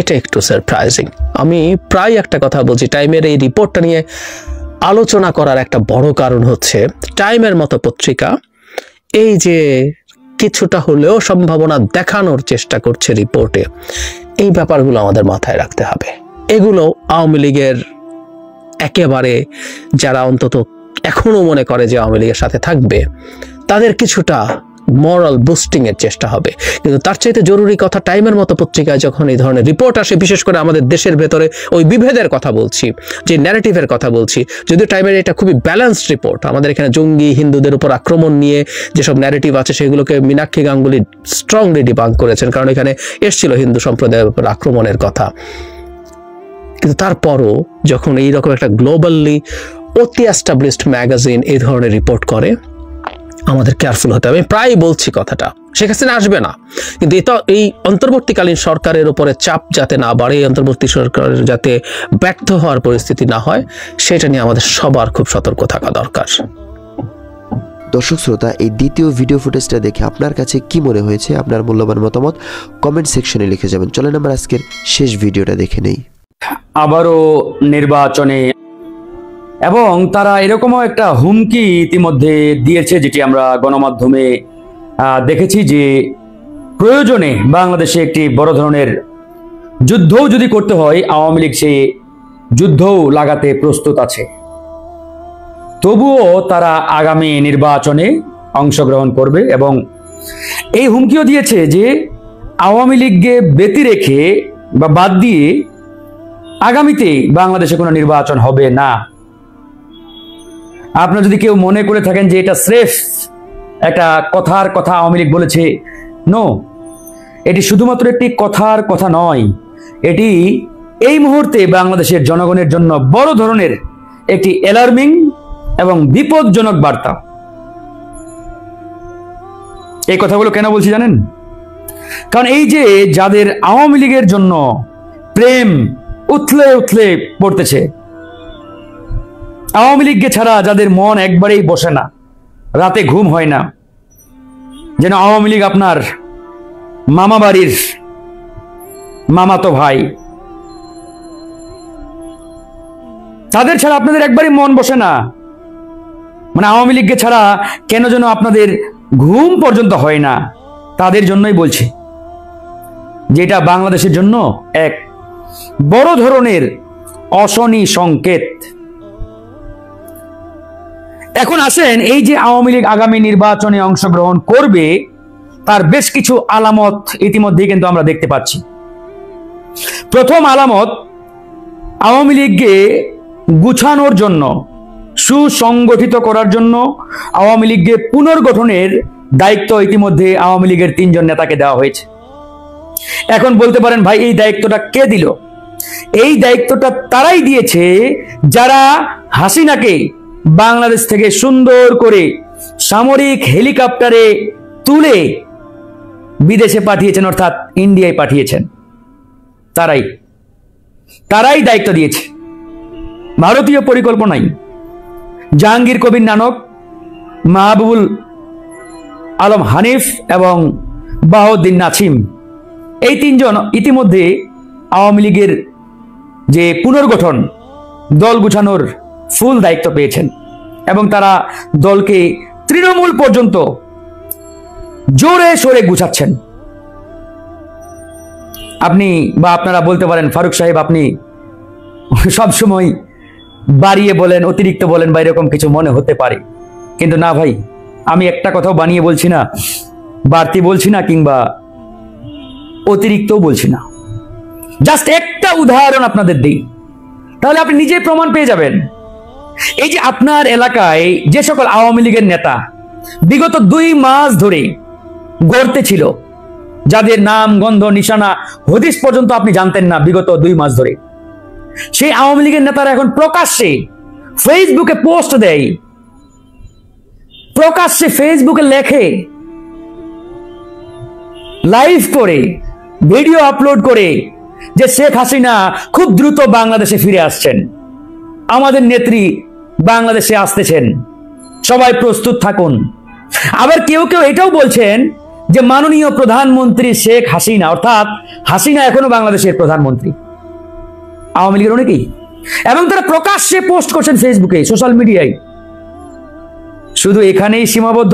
এটা একটু সারপ্রাইজিং। আমি প্রায় একটা কথা বলছি, টাইমের এই রিপোর্টটা নিয়ে আলোচনা করার একটা বড় কারণ হচ্ছে টাইমের মতো পত্রিকা এই যে কিছুটা হলেও সম্ভাবনা দেখানোর চেষ্টা করছে রিপোর্টে, এই ব্যাপারগুলো আমাদের মাথায় রাখতে হবে। এগুলো আওয়ামী লীগের একেবারে যারা অন্তত এখনো মনে করে যে আওয়ামী লীগের সাথে থাকবে, তাদের কিছুটা মরাল বুস্টিং এর চেষ্টা হবে। কিন্তু তার চাইতে জরুরি কথা, টাইমের মতো পত্রিকায় যখন এই ধরনের রিপোর্ট আসে, বিশেষ করে আমাদের দেশের ভেতরে ওই বিভেদের কথা বলছি, যে ন্যারেটিভের কথা বলছি, যদিও টাইমের এটা খুবই ব্যালেন্সড রিপোর্ট, আমাদের এখানে জঙ্গি হিন্দুদের উপর আক্রমণ নিয়ে যেসব ন্যারেটিভ আছে সেগুলোকে মীনাক্ষী গাঙ্গুলি স্ট্রংলি ডিবাঙ্ক করেছেন, কারণ এখানে এসেছিল হিন্দু সম্প্রদায়ের উপর আক্রমণের কথা। কিন্তু তারপরও যখন এইরকম একটা গ্লোবালি অতি এস্টাবলিশড ম্যাগাজিন এই ধরনের রিপোর্ট করে, আমাদের কেয়ারফুল হতে হবে। আমি প্রায় বলছি কথাটা, শেখ হাসিনা আসবে না, কিন্তু এটা এই অন্তর্বর্তীকালীন সরকারের উপরে চাপ যাতে না বাড়ে, অন্তর্বর্তী সরকারের যাতে ব্যর্থ হওয়ার পরিস্থিতি না হয়, সেটা নিয়ে আমাদের সবার খুব সতর্ক থাকা দরকার। দর্শক শ্রোতা, এই দ্বিতীয় ভিডিও ফুটেজটা দেখে আপনার কাছে কি মনে হয়েছে? আপনার মূল্যবান মতামত কমেন্ট সেকশনে লিখে যাবেন। চলেন আমরা আজকের শেষ ভিডিওটা দেখে নেই। আবারও নির্বাচনে, এবং তারা এরকমও একটা হুমকি ইতিমধ্যে দিয়েছে, যেটি আমরা গণমাধ্যমে দেখেছি, যে প্রয়োজনে বাংলাদেশে একটি বড় ধরনের যুদ্ধও যদি করতে হয়, আওয়ামী লীগ সে যুদ্ধও লাগাতে প্রস্তুত আছে। তবুও তারা আগামী নির্বাচনে অংশগ্রহণ করবে, এবং এই হুমকিও দিয়েছে যে আওয়ামী লীগকে ব্যতি রেখে বা বাদ দিয়ে আগামীতে বাংলাদেশে কোনো নির্বাচন হবে না। আপনারা যদি কেউ মনে করে থাকেন যে এটা স্রেফ একটা কথার কথা আওয়ামী লীগ বলেছে, নো, এটি শুধুমাত্র একটি কথার কথা নয়, এটি এই মুহূর্তে বাংলাদেশের জনগণের জন্য বড় ধরনের একটি অ্যালার্মিং এবং বিপজ্জনক বার্তা। এই কথাগুলো কেন বলছি জানেন? কারণ এই যে যাদের আওয়ামী লীগের জন্য প্রেম উথলে উথলে পড়তেছে, আওয়ামী লীগকে ছাড়া যাদের মন একবারেই বসে না, রাতে ঘুম হয় না, যেন আওয়ামী লীগ আপনার মামা বাড়ির মামাতো ভাই, তাদের ছাড়া আপনাদের একবারই মন বসে না, মানে আওয়ামী লীগকে ছাড়া কেন যেন আপনাদের ঘুম পর্যন্ত হয় না, তাদের জন্যই বলছি যেটা বাংলাদেশের জন্য এক বড় ধরনের অশনি সংকেত। এখন আসেন, এই যে আওয়ামী লীগ আগামী নির্বাচনে অংশগ্রহণ করবে, তার বেশ কিছু আলামত ইতিমধ্যে কিন্তু আমরা দেখতে পাচ্ছি। প্রথম আলামত, আওয়ামী লীগকে গুছানোর জন্য, সুসংগঠিত করার জন্য আওয়ামী লীগকে পুনর্গঠনের দায়িত্ব ইতিমধ্যে আওয়ামী লীগের 3 জন নেতাকে দেওয়া হয়েছে। এখন বলতে পারেন, ভাই এই দায়িত্বটা কে দিল? এই দায়িত্বটা তারাই দিয়েছে যারা হাসিনাকে বাংলাদেশ থেকে সুন্দর করে সামরিক হেলিকপ্টারে তুলে বিদেশে পাঠিয়েছেন, অর্থাৎ ইন্ডিয়ায় পাঠিয়েছেন। তারাই দায়িত্ব দিয়েছে, ভারতীয় পরিকল্পনায়। জাহাঙ্গীর কবির নানক, মাহবুবুল আলম হানিফ এবং বাহাউদ্দিন নাছিম, এই 3 জন ইতিমধ্যে আওয়ামী লীগের যে পুনর্গঠন, দল গুছানোর ফুল দায়িত্ব পেয়েছেন, এবং তারা দলকে তৃণমূল পর্যন্ত জোরে সোরে গুছাচ্ছেন। আপনি বা আপনারা বলতে পারেন, ফারুক সাহেব আপনি সবসময় বাড়িয়ে বলেন, অতিরিক্ত বলেন, বা এরকম কিছু মনে হতে পারে, কিন্তু না ভাই, আমি একটা কথাও বানিয়ে বলছি না, বাড়তি বলছি না, কিংবা অতিরিক্তও বলছি না। জাস্ট একটা উদাহরণ আপনাদের দিই, তাহলে আপনি নিজেই প্রমাণ পেয়ে যাবেন। এই যে আপনার এলাকায় যে সকল আওয়ামী লীগের নেতা বিগত 2 মাস ধরে গড়তে ছিল, যাদের নাম, গন্ধ, নিশানা, হদিস পর্যন্ত আপনি জানতেন না বিগত 2 মাস ধরে, সেই আওয়ামী লীগের নেতারা এখন প্রকাশ্যে ফেসবুকে পোস্ট দেয়, প্রকাশ্যে ফেসবুকে লেখে, লাইভ করে, ভিডিও আপলোড করে যে শেখ হাসিনা খুব দ্রুত বাংলাদেশে ফিরে আসছেন, আমাদের নেত্রী বাংলাদেশে আসতেছেন, সবাই প্রস্তুত থাকুন। আবার কেউ কেউ এটাও বলছেন যে মাননীয় প্রধানমন্ত্রী শেখ হাসিনা, অর্থাৎ হাসিনা এখনো বাংলাদেশের প্রধানমন্ত্রী, আওয়ামী লীগের অনেকেই, এবং তারা প্রকাশ্যে পোস্ট করছেন ফেসবুকে, সোশ্যাল মিডিয়ায়। শুধু এখানেই সীমাবদ্ধ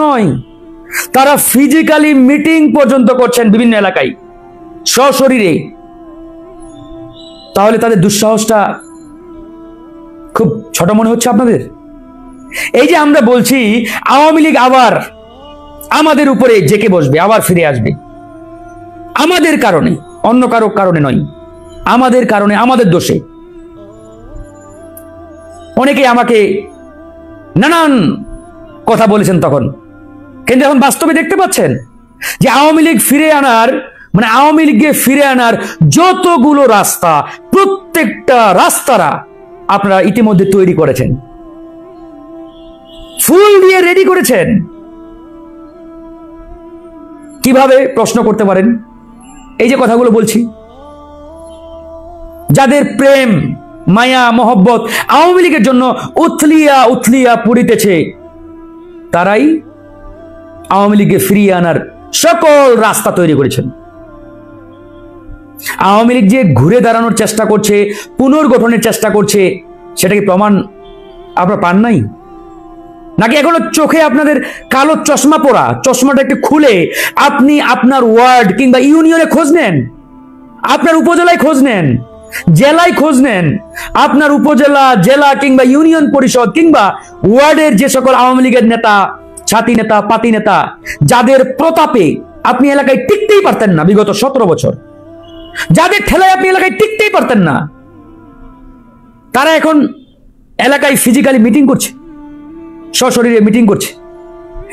নয়, তারা ফিজিক্যালি মিটিং পর্যন্ত করছেন বিভিন্ন এলাকায় সশরীরে। তাহলে তাদের দুঃসাহসটা খুব ছোট মনে হচ্ছে আপনাদের? এই যে আমরা বলছি আওয়ামী লীগ আবার আমাদের উপরে জেকে বসবে, আবার ফিরে আসবে, আমাদের কারণে, অন্য কারো কারণে নয়, আমাদের কারণে, আমাদের দোষে। অনেকে আমাকে নানান কথা বলেছেন তখন, কিন্তু এখন বাস্তবে দেখতে পাচ্ছেন যে আওয়ামী লীগ ফিরে আনার, মানে আওয়ামী লীগকে ফিরে আনার যতগুলো রাস্তা, প্রত্যেকটা রাস্তারা আপনারা ইতিমধ্যে তৈরি করেছেন, ফুল দিয়ে রেডি করেছেন। কিভাবে প্রশ্ন করতে পারেন? এই যে কথাগুলো বলছি, যাদের প্রেম মায়া মহব্বত আওয়ামী লীগের জন্য উথলিয়া উথলিয়া পড়িতেছে, তারাই আওয়ামী লীগকে ফিরিয়ে আনার সকল রাস্তা তৈরি করেছেন। আওয়ামী লীগ যে ঘুরে দাঁড়ানোর চেষ্টা করছে, পুনর্গঠনের চেষ্টা করছে, সেটা কি প্রমাণ আপনারা পান নাই? নাকি এখনো চোখে আপনাদের কালো চশমা পরা, চশমাটা একটু খুলে আপনি আপনার ওয়ার্ড কিংবা ইউনিয়নে খোঁজ নেন, আপনার উপজেলায় খোঁজ নেন, জেলায় খোঁজ নেন, আপনার উপজেলা, জেলা কিংবা ইউনিয়ন পরিষদ কিংবা ওয়ার্ডের যে সকল আওয়ামী লীগের নেতা, ছাতি নেতা, পাতি নেতা, যাদের প্রতাপে আপনি এলাকায় টিকতেই পারতেন না বিগত 17 বছর, যাদের ঠেলায় আপনি এলাকায় টিকতেই পারতেন না, তারা এখন এলাকায় ফিজিক্যালি মিটিং করছে, সশরীরে মিটিং করছে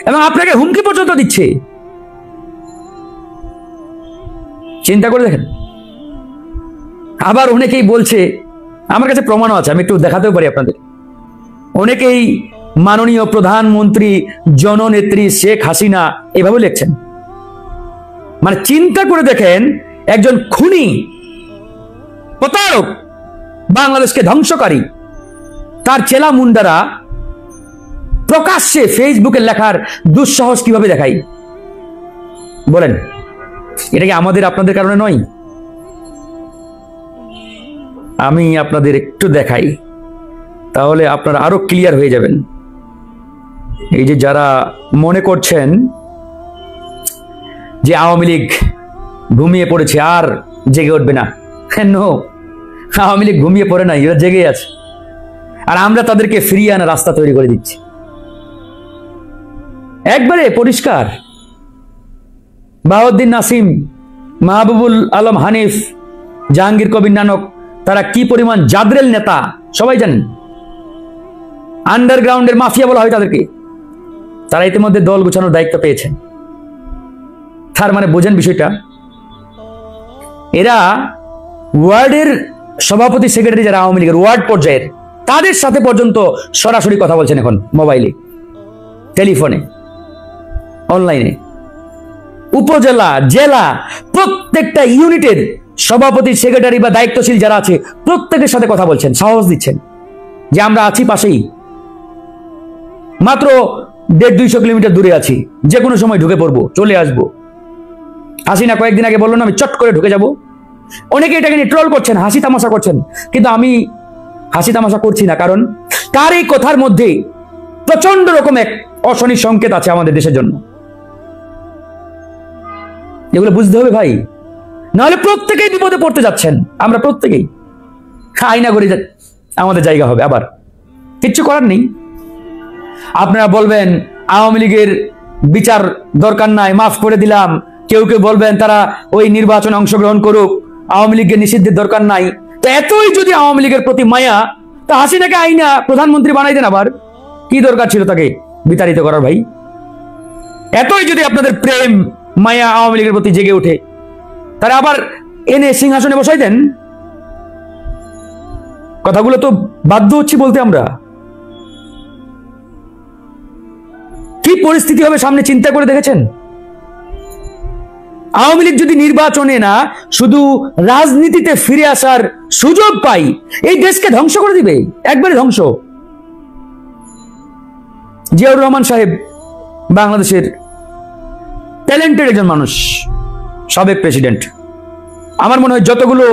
এবং আপনাকে হুমকি পর্যন্ত দিচ্ছে। চিন্তা করে দেখেন। আবার অনেকেই বলছে, আমার কাছে প্রমাণও আছে, আমি একটু দেখাতেও পারি আপনাদের, অনেকেই মাননীয় প্রধানমন্ত্রী জননেত্রী শেখ হাসিনা এভাবে লিখছেন। মানে চিন্তা করে দেখেন, একজন খুনি, প্রতারক, বাংলাদেশকে ধ্বংসকারী, তার চেলা মুন্ডারা প্রকাশ্যে ফেসবুকে লেখার দুঃসাহস কিভাবে দেখাই বলেন? এটা কি আমাদের আপনাদের কারণে নয়? আমি আপনাদের একটু দেখাই, তাহলে আপনারা আরো ক্লিয়ার হয়ে যাবেন। এই যে যারা মনে করছেন যে আওয়ামী লীগ ঘুমিয়ে পড়েছে আর জেগে উঠবে না, নো, আওয়ামী লীগ ঘুমিয়ে পড়ে নাই, এরা জেগে আছে, আর আমরা তাদেরকে ফিরিয়ে আনার রাস্তা তৈরি করে দিচ্ছি। একবারে পরিষ্কার। বাহাউদ্দিন নাসিম, মাহবুবুল আলম হানিফ, জাহাঙ্গীর কবির নানক, তারা কি পরিমাণ জাদরেল নেতা সবাই জানেন। আন্ডারগ্রাউন্ডের মাফিয়া বলা হয় তাদেরকে। তারা ইতিমধ্যে দল গুছানোর দায়িত্ব পেয়েছেন। তার মানে বোঝেন বিষয়টা, এরা ওয়ার্ডের সভাপতি সেক্রেটারি যারা আওয়ামী লীগের ওয়ার্ড পর্যায়ের, তাদের সাথে পর্যন্ত সরাসরি কথা বলছেন এখন, মোবাইলে, টেলিফোনে, অনলাইনে। উপজেলা, জেলা, প্রত্যেকটা ইউনিটের সভাপতি সেক্রেটারি বা দায়িত্বশীল যারা আছে প্রত্যেকের সাথে কথা বলছেন, সাহস দিচ্ছেন যে আমরা আছি পাশেই, মাত্র 150-200 কিলোমিটার দূরে আছি, যে কোনো সময় ঢুকে পড়বো, চলে আসবো। হাসিনা কয়েকদিন আগে বললো না আমি চট করে ঢুকে যাব। অনেকে এটাকে নিয়ে ট্রল করছেন, হাসি তামাশা করছেন, কিন্তু আমি হাসি তামাশা করছি না, কারণ তার এই কথার মধ্যে প্রচন্ড রকম এক অশনি সংকেত আছে আমাদের দেশের জন্য। এগুলো বুঝতে হবে ভাই, নাহলে প্রত্যেকেই বিপদে পড়তে যাচ্ছেন। আমরা প্রত্যেকেই আয়না করে আমাদের জায়গা হবে, আবার কিচ্ছু করার নেই। আপনারা বলবেন আওয়ামী লীগের বিচার দরকার নাই, মাফ করে দিলাম। কেউ কেউ বলবেন তারা ওই নির্বাচনে অংশগ্রহণ করুক, আওয়ামী লীগের নিষিদ্ধের দরকার নাই। তো এতই যদি আওয়ামী লীগের প্রতি মায়া, তা হাসিনাকে আইনা প্রধানমন্ত্রী বানাই দেন, আবার কি দরকার ছিল তাকে বিতাড়িত করার? ভাই, এতই যদি আপনাদের প্রেম মায়া আওয়ামী লীগের প্রতি জেগে ওঠে, তারা আবার এনে সিংহাসনে বসাই দেন। কথাগুলো তো বাধ্য হচ্ছি বলতে। আমরা কি পরিস্থিতি হবে সামনে চিন্তা করে দেখেছেন? আওয়ামী লীগ যদি নির্বাচনে না, শুধু রাজনীতিতে ফিরে আসার সুযোগ পাই, এই দেশকে ধ্বংস করে দিবে, একবারে ধ্বংস। জিয়াউর রহমান সাহেব বাংলাদেশের ট্যালেন্টেড একজন মানুষ, সাবেক প্রেসিডেন্ট। আমার মনে হয় যতগুলো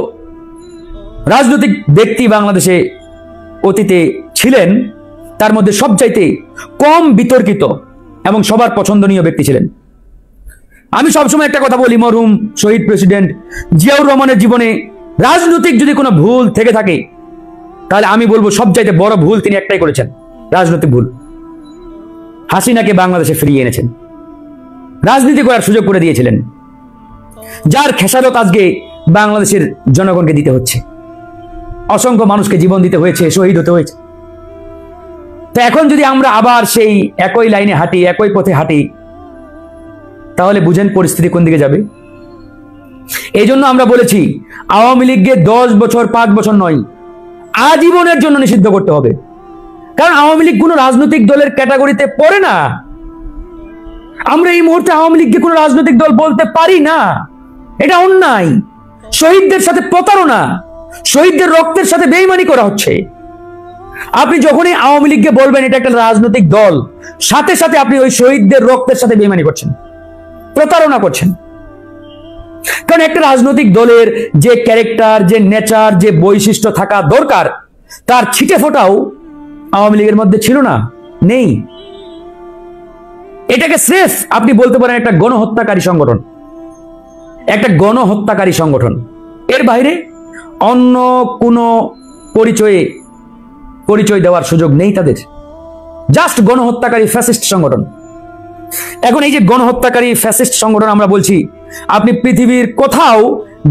রাজনৈতিক ব্যক্তি বাংলাদেশে অতীতে ছিলেন, তার মধ্যে সবচাইতে কম বিতর্কিত এবং সবার পছন্দনীয় ব্যক্তি ছিলেন। আমি সবসময় একটা কথা বলি, মরহুম শহীদ প্রেসিডেন্ট জিয়াউর রহমানের জীবনে রাজনৈতিক যদি কোনো ভুল থেকে থাকে, তাহলে আমি বলবো সবচাইতে বড় ভুল তিনি একটাই করেছেন, রাজনৈতিক ভুল। হাসিনাকে বাংলাদেশে ফিরিয়ে এনেছেন, রাজনীতি করার সুযোগ করে দিয়েছিলেন, যার খেসারত আজকে বাংলাদেশের জনগণকে দিতে হচ্ছে। অসংখ্য মানুষকে জীবন দিতে হয়েছে, শহীদ হতে হয়েছে। তো এখন যদি আমরা আবার সেই একই লাইনে হাঁটি, একই পথে হাঁটি, তাহলে বুঝেন পরিস্থিতি কোন দিকে যাবে। এই জন্য আমরা বলেছি আওয়ামী লীগকে 10 বছর 5 বছর নয়, আজীবনের জন্য নিষিদ্ধ করতে হবে। কারণ আওয়ামী লীগ কোনো রাজনৈতিক দলের ক্যাটাগরিতে পড়ে না। আমরা এই মুহূর্তে আওয়ামী লীগকে কোনো রাজনৈতিক দল বলতে পারি না, এটা অন্যায়। শহীদদের সাথে প্রতারণা, শহীদদের রক্তের সাথে বেইমানি করা হচ্ছে। আপনি যখনই আওয়ামী লীগকে বলবেন এটা একটা রাজনৈতিক দল, সাথে সাথে আপনি ওই শহীদদের রক্তের সাথে বেইমানি করছেন, প্রতারণা করছেন। কারণ একটা রাজনৈতিক দলের যে ক্যারেক্টার, যে নেচার, যে বৈশিষ্ট্য থাকা দরকার, তার ছিটে ফোটাও আওয়ামী লীগের মধ্যে ছিল না, নেই। এটাকে স্রেফ আপনি বলতে পারেন একটা গণহত্যাকারী সংগঠন, একটা গণহত্যাকারী সংগঠন। এর বাইরে অন্য কোনো পরিচয় দেওয়ার সুযোগ নেই তাদের। জাস্ট গণহত্যাকারী ফ্যাসিস্ট সংগঠন। এখন এই যে গণহত্যাকারী ফ্যাসিস্ট সংগঠন আমরা বলছি, আপনি পৃথিবীর কোথাও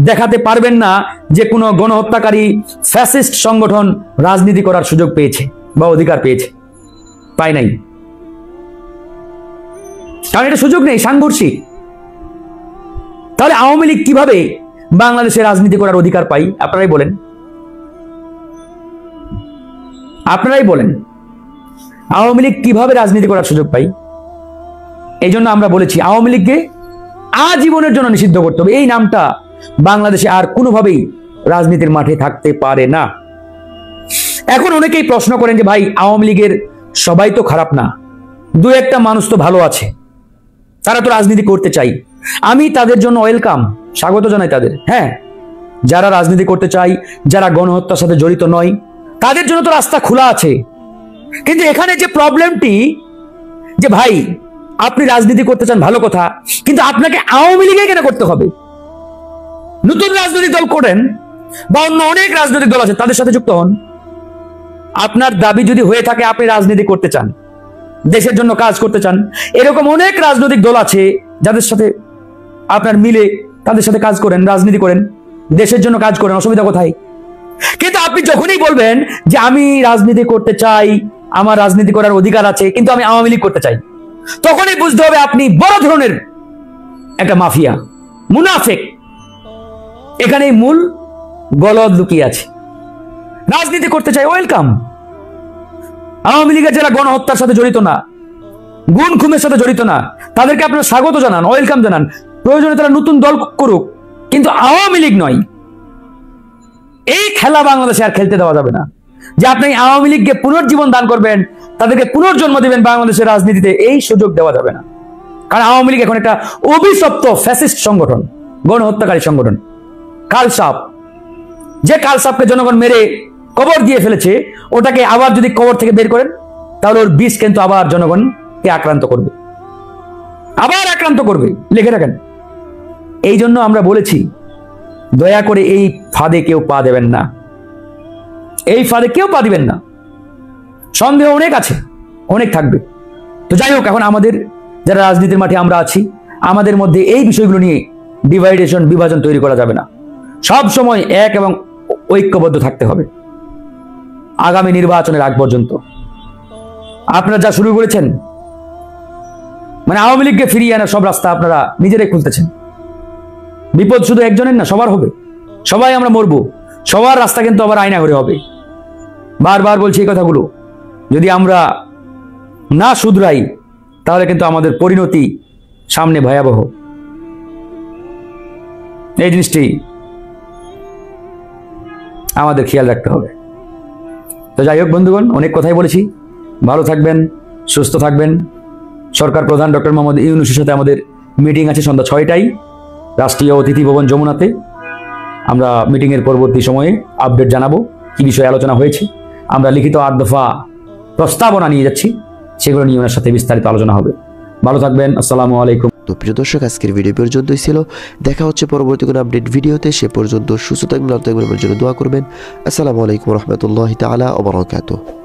দেখাতে পারবেন না যে কোনো গণহত্যাকারী ফ্যাসিস্ট সংগঠন রাজনীতি করার সুযোগ পেয়েছে বা অধিকার পেয়েছে, পায় নাই। কারণ এটা সুযোগ নেই, সাংঘর্ষিক। তাহলে আওয়ামী লীগ কিভাবে বাংলাদেশে রাজনীতি করার অধিকার পাই? আপনারাই বলেন, আপনারাই বলেন আওয়ামী লীগ কিভাবে রাজনীতি করার সুযোগ পাই? এই জন্য আমরা বলেছি আওয়ামী লীগকে আজীবনের জন্য নিষিদ্ধ করতে হবে। এই নামটা বাংলাদেশে আর কোনোভাবেই রাজনীতির মাঠে থাকতে পারে না। এখন অনেকেই প্রশ্ন করেন যে ভাই, আওয়ামী লীগের সবাই তো খারাপ না, দু একটা মানুষ তো ভালো আছে, তারা তো রাজনীতি করতে চাই। আমি তাদের জন্য ওয়েলকাম, স্বাগত জানাই তাদের। হ্যাঁ, যারা রাজনীতি করতে চাই, যারা গণহত্যার সাথে জড়িত নয়, তাদের জন্য তো রাস্তা খোলা আছে। কিন্তু এখানে যে প্রবলেমটি, যে ভাই আপনি রাজনীতি করতে চান, ভালো কথা, কিন্তু আপনাকে আওয়ামী লীগে কেন করতে হবে? নতুন রাজনৈতিক দল করেন বা অন্য অনেক রাজনৈতিক দল আছে, তাদের সাথে যুক্ত হন। আপনার দাবি যদি হয়ে থাকে আপনি রাজনীতি করতে চান, দেশের জন্য কাজ করতে চান, এরকম অনেক রাজনৈতিক দল আছে যাদের সাথে আপনার মিলে তাদের সাথে কাজ করেন, রাজনীতি করেন, দেশের জন্য কাজ করেন, অসুবিধা কোথায়? কিন্তু আপনি যখনই বলবেন যে আমি রাজনীতি করতে চাই, আমার রাজনীতি করার অধিকার আছে, কিন্তু আমি আওয়ামী লীগ করতে চাই, তখনই বুঝতে হবে আপনি বড় ধরনের একটা মাফিয়া, মুনাফিক। এখানে মূল গলদ লুকিয়ে আছে। রাজনীতি করতে চাই, ওয়েলকাম। আওয়ামী লীগের যারা গণহত্যার সাথে জড়িত না, গুম খুনের সাথে জড়িত না, তাদেরকে আপনারা স্বাগত জানান, ওয়েলকাম জানান। প্রয়োজনে তারা নতুন দল করুক, কিন্তু আওয়ামী লীগ নয়। এই খেলা বাংলাদেশে আর খেলতে দেওয়া যাবে না, যে আপনি আওয়ামী লীগকে পুনর্জীবন দান করবেন, তাদেরকে পুনর্জন্ম দিবেন বাংলাদেশের রাজনীতিতে, এই সুযোগ দেওয়া যাবে না। কারণ আওয়ামী লীগ এখন একটা অভিশপ্ত ফ্যাসিস্ট সংগঠন, গণহত্যাকারী সংগঠন, কালসাপ। যে কালসাপকে জনগণ মেরে কবর দিয়ে ফেলেছে, ওটাকে আবার যদি কবর থেকে বের করেন, তাহলে ওর বিষ কিন্তু আবার জনগণকে আক্রান্ত করবে, আবার আক্রান্ত করবে, লিখে রাখেন। এই জন্য আমরা বলেছি দয়া করে এই ফাঁদে কেউ পা দেবেন না, এই ফাঁদে কেউ পা দিবেন না। সন্দেহ অনেক আছে, অনেক থাকবে। তো যাই হোক, এখন আমাদের যারা রাজনীতির মাঠে আমরা আছি, আমাদের মধ্যে এই বিষয়গুলো নিয়ে বিভাজন তৈরি করা যাবে না। সব সময় এক এবং ঐক্যবদ্ধ থাকতে হবে আগামী নির্বাচনের আগ পর্যন্ত। আপনারা যা শুরু করেছেন, মানে আওয়ামী লীগকে ফিরিয়ে আনার সব রাস্তা আপনারা নিজেরাই খুলতেছেন। বিপদ শুধু একজনের না, সবার হবে, সবাই আমরা মরবো, সবার রাস্তা কিন্তু আবার আয়না করে হবে। বারবার বলছি এই কথাগুলো, যদি আমরা না শুধরাই তাহলে কিন্তু আমাদের পরিণতি সামনে ভয়াবহ। এই জিনিসটি আমাদের খেয়াল রাখতে হবে। তো যাই হোক বন্ধুগণ, অনেক কথাই বলেছি। ভালো থাকবেন, সুস্থ থাকবেন। সরকার প্রধান ডক্টর মোহাম্মদ ইউনূসের সাথে আমাদের মিটিং আছে সন্ধ্যা 6টায় রাষ্ট্রীয় অতিথি ভবন যমুনাতে। আমরা মিটিংয়ের পরবর্তী সময়ে আপডেট জানাবো কি বিষয়ে আলোচনা হয়েছে। আমরা লিখিত 8 দফা প্রস্তাবনা নিয়ে যাচ্ছি, সেগুলো নিয়ে ওনার সাথে বিস্তারিত আলোচনা হবে। ভালো থাকবেন, আসসালামু আলাইকুম। তো প্রিয় দর্শক, আজকের ভিডিও পর্যন্তই ছিল। দেখা হচ্ছে পরবর্তী কোনো আপডেট ভিডিওতে। সে পর্যন্ত সুস্থ থাকবেন, ভালো থাকবেন, আমার জন্য দোয়া করবেন। আসসালামু আলাইকুম রহমতুল্লাহি তাআলা ওয়া বারাকাতুহু।